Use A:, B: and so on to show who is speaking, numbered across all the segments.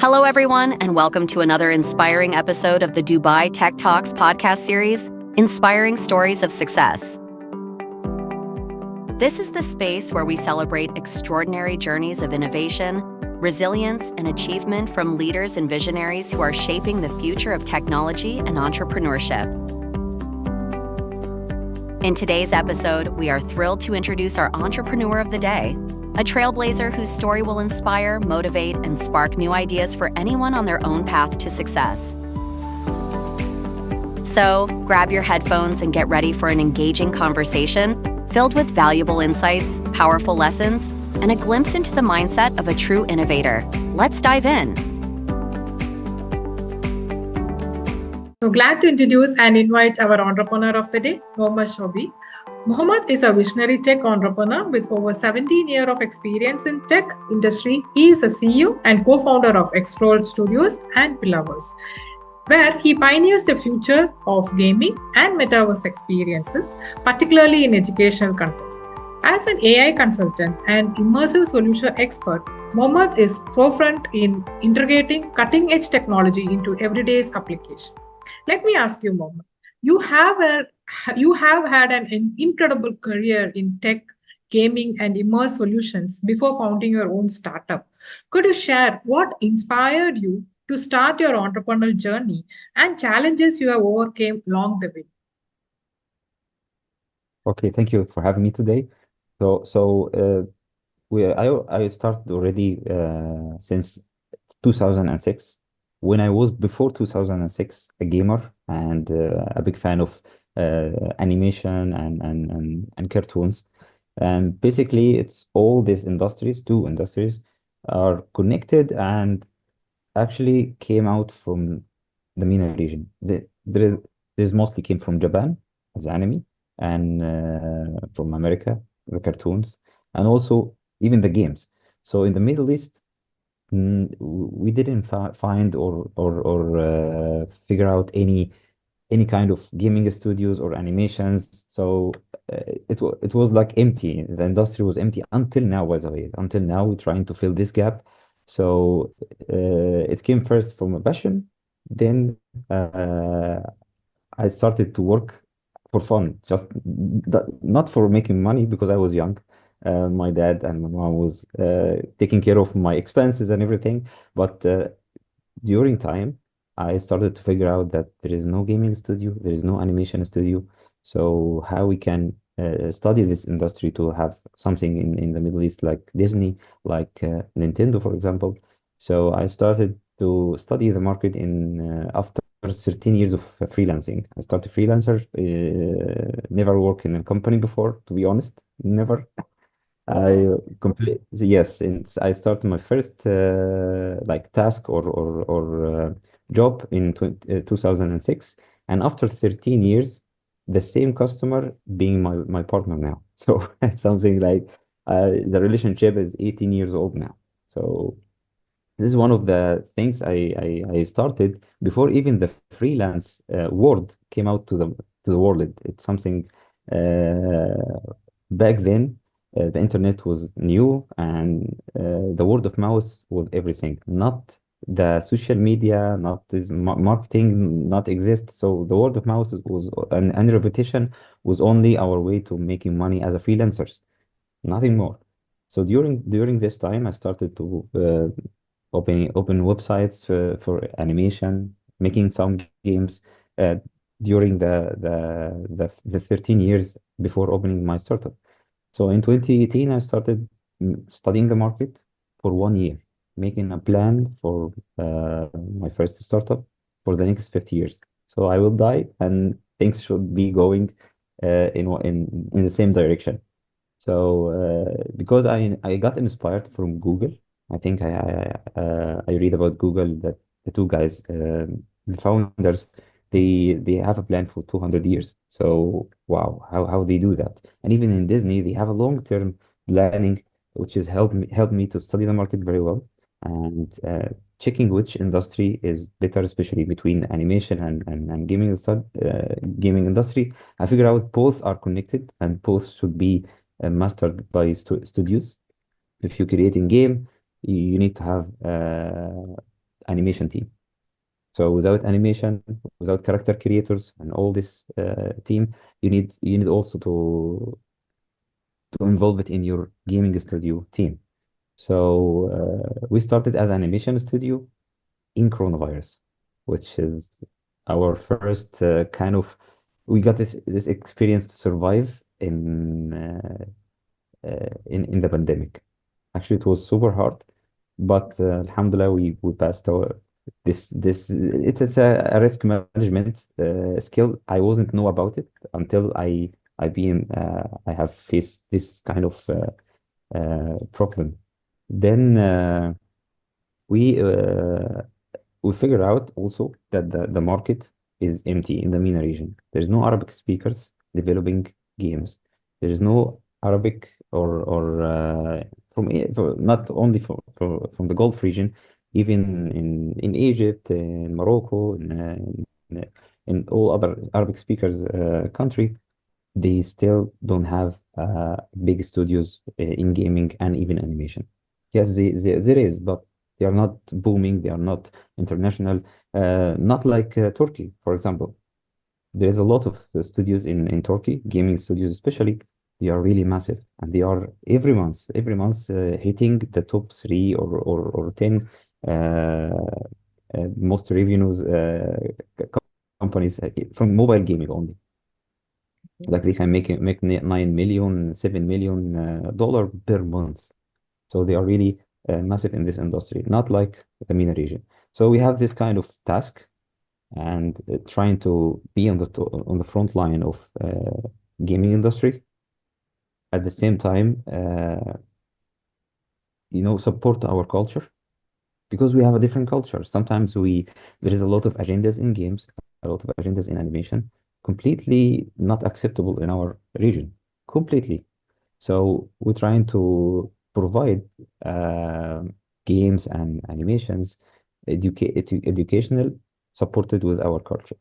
A: Hello, everyone, and welcome to another inspiring episode of the Dubai Tech Talks podcast series, Inspiring Stories of Success. This is the space where we celebrate extraordinary journeys of innovation, resilience, and achievement from leaders and visionaries who are shaping the future of technology and entrepreneurship. In today's episode, we are thrilled to introduce our entrepreneur of the day, a trailblazer whose story will inspire, motivate, and spark new ideas for anyone on their own path to success. So, grab your headphones and get ready for an engaging conversation filled with valuable insights, powerful lessons, and a glimpse into the mindset of a true innovator. Let's dive in.
B: So glad to introduce and invite our entrepreneur of the day, Mohammed Sobhy. Mohammed is a visionary tech entrepreneur with over 17 years of experience in tech industry. He is a CEO and co-founder of Explore Studios and Pillars, where he pioneers the future of gaming and metaverse experiences, particularly in educational content. As an AI consultant and immersive solution expert, Mohammed is forefront in integrating cutting-edge technology into everyday application. Let me ask you, Mohammed, you have had an incredible career in tech, gaming, and immersive solutions before founding your own startup. Could you share what inspired you to start your entrepreneurial journey and challenges you have overcame along the way?
C: Okay, thank you for having me today. I started already since 2006. When I was before 2006 a gamer and a big fan of animation and cartoons. And basically, it's all these industries, two industries, are connected and actually came out from the MENA region. This mostly came from Japan as anime and from America, the cartoons, and also even the games. So in the Middle East, we didn't find or figure out any kind of gaming studios or animations. So it was like empty. The industry was empty until now, by the way. Until now, we're trying to fill this gap. So it came first from a passion. Then I started to work for fun, just not for making money because I was young. My dad and my mom was taking care of my expenses and everything. But during time, I started to figure out that there is no gaming studio, there is no animation studio. So how we can study this industry to have something in the Middle East like Disney, like Nintendo, for example. So I started to study the market in after 13 years of freelancing. I started freelancer, never worked in a company before, to be honest, never. I complete yes, and I started my first like task or job in 2006, and after 13 years, the same customer being my partner now. So it's something like the relationship is 18 years old now. So this is one of the things I started before even the freelance word came out to the world. It's something back then. The internet was new and the word of mouth was everything, not the social media, not this marketing, not exist. So the word of mouth was and reputation was only our way to making money as a freelancers, nothing more. So during this time, I started to open websites for animation, making some games during the 13 years before opening my startup. So in 2018, I started studying the market for 1 year, making a plan for my first startup for the next 50 years. So I will die and things should be going in the same direction. So because I got inspired from Google, I think I read about Google that the two guys, the founders, they have a plan for 200 years. So wow, how they do that? And even in Disney, they have a long-term planning, which has helped me to study the market very well and checking which industry is better, especially between animation and gaming industry. I figure out both are connected and both should be mastered by studios. If you're creating game, you need to have animation team. So without animation, without character creators and all this team, you need also to involve it in your gaming studio team. So we started as an animation studio in coronavirus, which is our first kind of we got this experience to survive in the pandemic. Actually, it was super hard, but alhamdulillah, we passed our this it's a risk management skill. I wasn't know about it until I have faced this kind of problem. Then we uh, we figure out also that the market is empty in the MENA region. There is no Arabic speakers developing games. There is no Arabic not only from the Gulf region, even in Egypt, in Morocco, in all other Arabic speakers country, they still don't have big studios in gaming and even animation. Yes, there is, but they are not booming. They are not international. Not like Turkey, for example. There is a lot of studios in Turkey, gaming studios especially. They are really massive, and they are every month hitting the top three or 10 most revenues companies from mobile gaming only. Like they can make 9 million, $7 million dollar per month. So they are really massive in this industry, not like the MENA region. So we have this kind of task and trying to be on the front line of gaming industry. At the same time, support our culture because we have a different culture. Sometimes there is a lot of agendas in games, a lot of agendas in animation, completely not acceptable in our region, completely. So we're trying to provide uh, games and animations, educational, supported with our culture.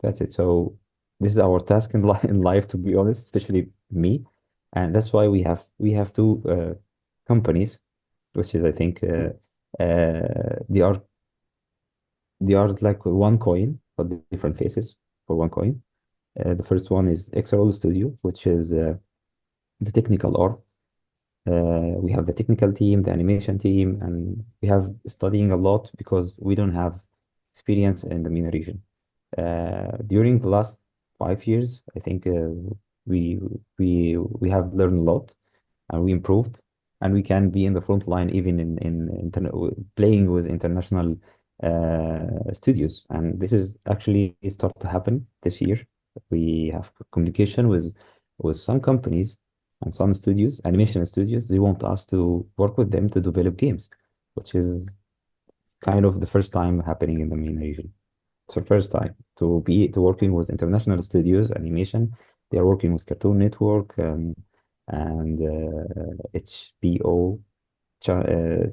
C: That's it. So this is our task in life, to be honest, especially me, and that's why we have two companies, which is I think they are like one coin, but different faces for one coin. The first one is XRL Studio, which is the technical art. We have the technical team, the animation team, and we have studying a lot because we don't have experience in the MENA region. During the last 5 years, I think we we have learned a lot and we improved, and we can be in the front line even playing with international studios. And this is actually start to happen this year. We have communication with some companies and some studios, animation studios. They want us to work with them to develop games, which is kind of the first time happening in the main region. It's the first time to working with international studios animation. They are working with Cartoon Network and HBO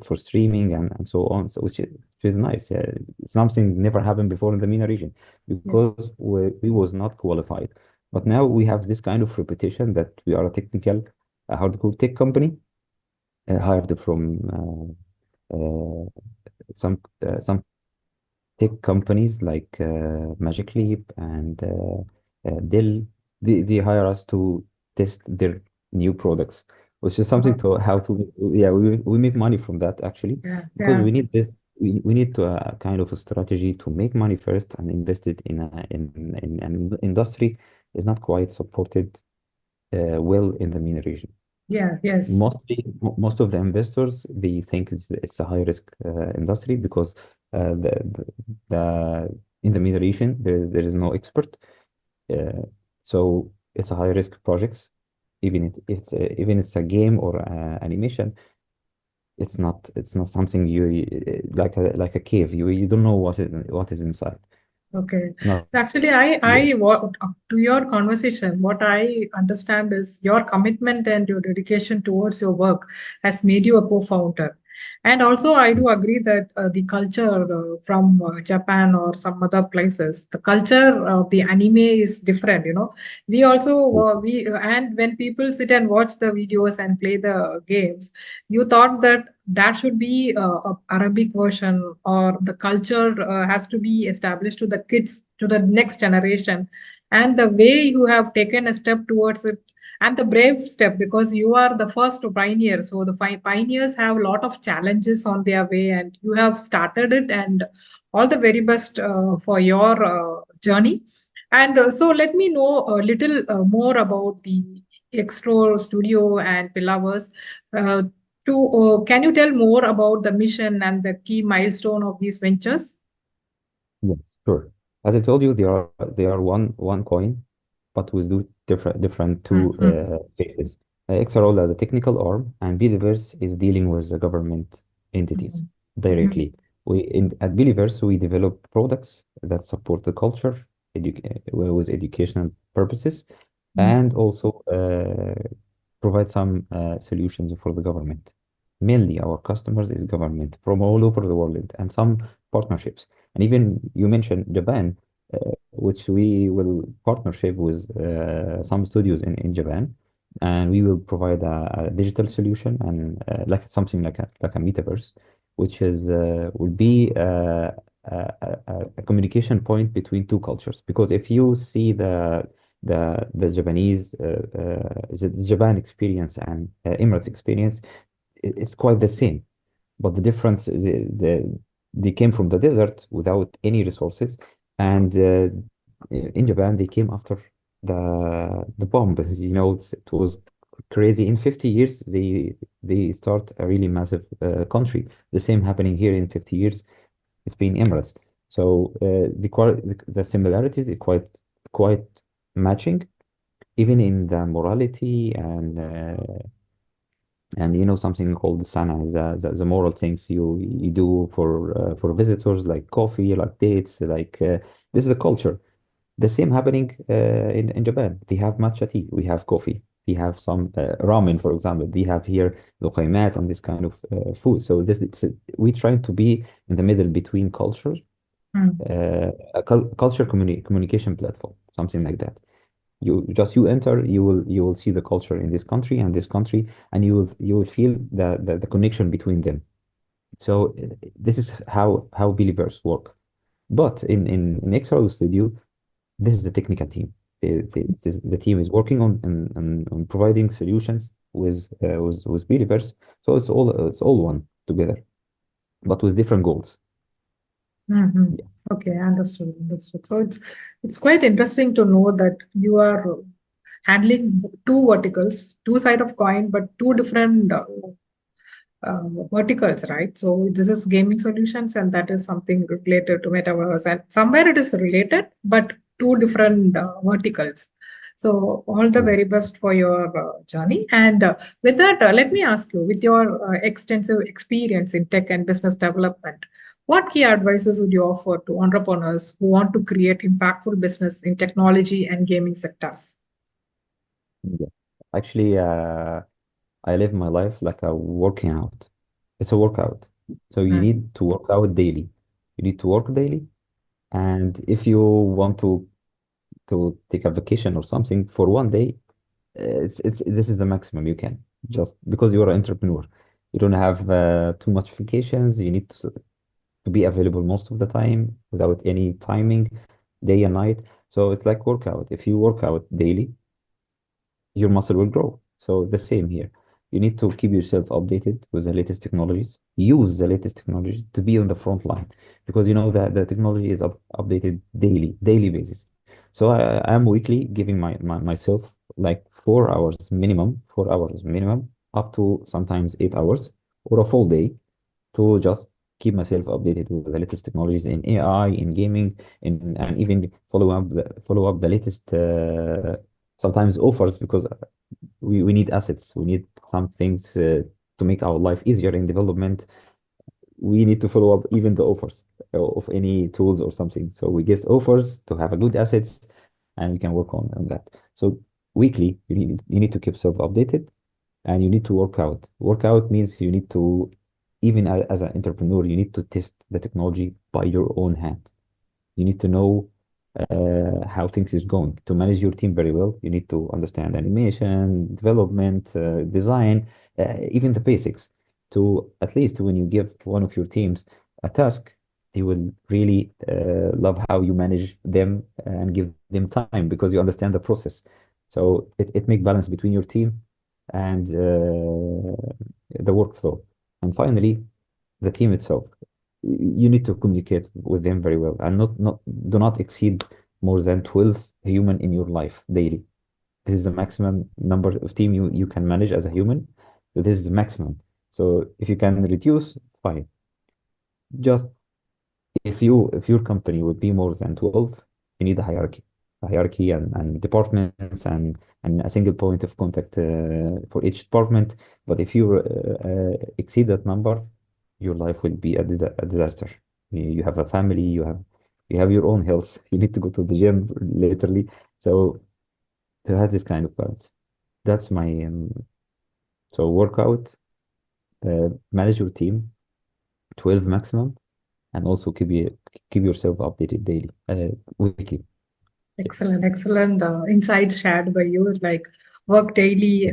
C: for streaming and so on. So which is nice. Yeah, something never happened before in the MENA region
B: Yeah.
C: because we was not qualified. But now we have this kind of reputation that we are a technical, hardcore tech company hired from some tech companies like Magic Leap and Dell. They hire us to test their new products, which is something to how to yeah we make money from that actually
B: Yeah.
C: because
B: Yeah.
C: we need this we need to kind of a strategy to make money first and invest it in an industry is not quite supported well in the MENA region.
B: Yeah. Yes.
C: Most of the investors they think it's a high risk industry because the in the MENA region there is no expert, uh, so it's a high risk projects. Even it's a game or animation, it's not something you like a cave. You don't know what is inside.
B: Okay.
C: It's not
B: So actually,
C: yeah.
B: what to your conversation, what I understand is your commitment and your dedication towards your work has made you a co-founder. And also, I do agree that the culture from Japan or some other places, the culture of the anime is different. We also we and when people sit and watch the videos and play the games, you thought that that should be a Arabic version, or the culture has to be established to the kids, to the next generation. And the way you have taken a step towards it, and the brave step, because you are the first pioneer, so the pioneers have a lot of challenges on their way, and you have started it, and all the very best for your journey. And so let me know a little more about the Extro Studio and Pilavers. uh, can you tell more about the mission and the key milestone of these ventures?
C: Yes, sure. As I told you, they are one coin, but with different two
B: Mhm,
C: faces. XRL as a technical arm, and Biliverse is dealing with the government entities
B: mhm, mhm,
C: directly. At Biliverse we develop products that support the culture with educational purposes,
B: mhm,
C: and also provide some solutions for the government. Mainly, our customers is government from all over the world, and some partnerships. And even you mentioned Japan, which we will partnership with some studios in Japan, and we will provide a digital solution and like something like a metaverse, which is will be a communication point between two cultures. Because if you see the Japanese the Japan experience and Emirates experience, it's quite the same. But the difference is they came from the desert without any resources, and in Japan they came after the bomb. It was crazy. In 50 years, they start a really massive country. The same happening here in 50 years. It's been Emirates. So the similarities are quite matching, even in the morality and something called the sana, the moral things you do for visitors, like coffee, like dates, like this is a culture. The same happening in Japan. They have matcha tea, we have coffee, we have some ramen, for example. They have here lokaimat and this kind of food. So we trying to be in the middle between cultures,
B: mhm,
C: a culture communication platform, something like that. You enter, you will see the culture in this country and this country, and you will feel the connection between them. So this is how believers work. But in XRL Studio, this is the technical team. The team is working on providing solutions with believers. So it's all one together, but with different goals.
B: mhm.
C: Yeah.
B: Okay, understood, understood. So it's quite interesting to know that you are handling two verticals, two side of coin, but two different verticals, right? So this is gaming solutions, and that is something related to metaverse, and somewhere it is related, but two different verticals. So all the very best for your journey. And with that, let me ask you, with your extensive experience in tech and business development, what key advices would you offer to entrepreneurs who want to create impactful business in technology and gaming sectors?
C: Yeah. Actually, I live my life like a working out. It's a workout. So you
B: Mm,
C: need to work out daily. You need to work daily. And if you want to take a vacation or something for one day, it's this is the maximum you can. Just because you're an entrepreneur, you don't have too much vacations. You need to be available most of the time without any timing, day and night. So it's like workout. If you work out daily, your muscle will grow. So the same here. You need to keep yourself updated with the latest technologies. Use the latest technology to be on the front line, because you know that the technology is updated daily basis. So I am weekly giving myself like 4 hours minimum, 4 hours minimum, up to sometimes 8 hours or a full day, to just keep myself updated with the latest technologies in AI, in gaming, and even follow up the latest sometimes offers, because we need assets. We need some things to make our life easier in development. We need to follow up even the offers of any tools or something. So we get offers to have a good assets, and we can work on that. So weekly, you need to keep self updated, and you need to work out. Work out means you need to even as an entrepreneur, you need to test the technology by your own hand. You need to know how things is going. To manage your team very well, you need to understand animation, development, design, even the basics. To at least when you give one of your teams a task, they will really love how you manage them and give them time because you understand the process. So it make balance between your team and the workflow. And finally, the team itself. You need to communicate with them very well and not do not exceed more than 12 human in your life daily. This is the maximum number of team you can manage as a human. So this is the maximum. So if you can reduce, fine. Just if your company would be more than 12, you need a hierarchy and departments and a single point of contact for each department. But if you exceed that number, your life will be a disaster. You have a family, you have your own health. You need to go to the gym literally. So to have this kind of balance, that's my so workout, manage your team, 12 maximum, and also keep yourself updated daily, weekly.
B: Excellent, excellent insights shared by you. Like work daily,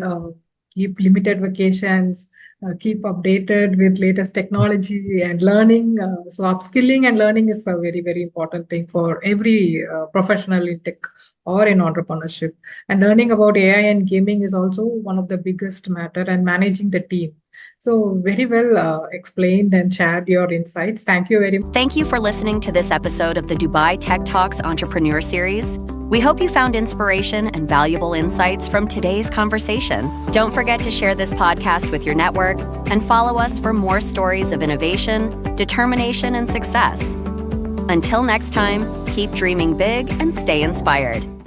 B: keep limited vacations, keep updated with latest technology and learning. So upskilling and learning is a very, very important thing for every professional in tech or in entrepreneurship. And learning about AI and gaming is also one of the biggest matter and managing the team. So very well explained and shared your insights. Thank you very much.
A: Thank you for listening to this episode of the Dubai Tech Talks Entrepreneur Series. We hope you found inspiration and valuable insights from today's conversation. Don't forget to share this podcast with your network and follow us for more stories of innovation, determination, and success. Until next time, keep dreaming big and stay inspired.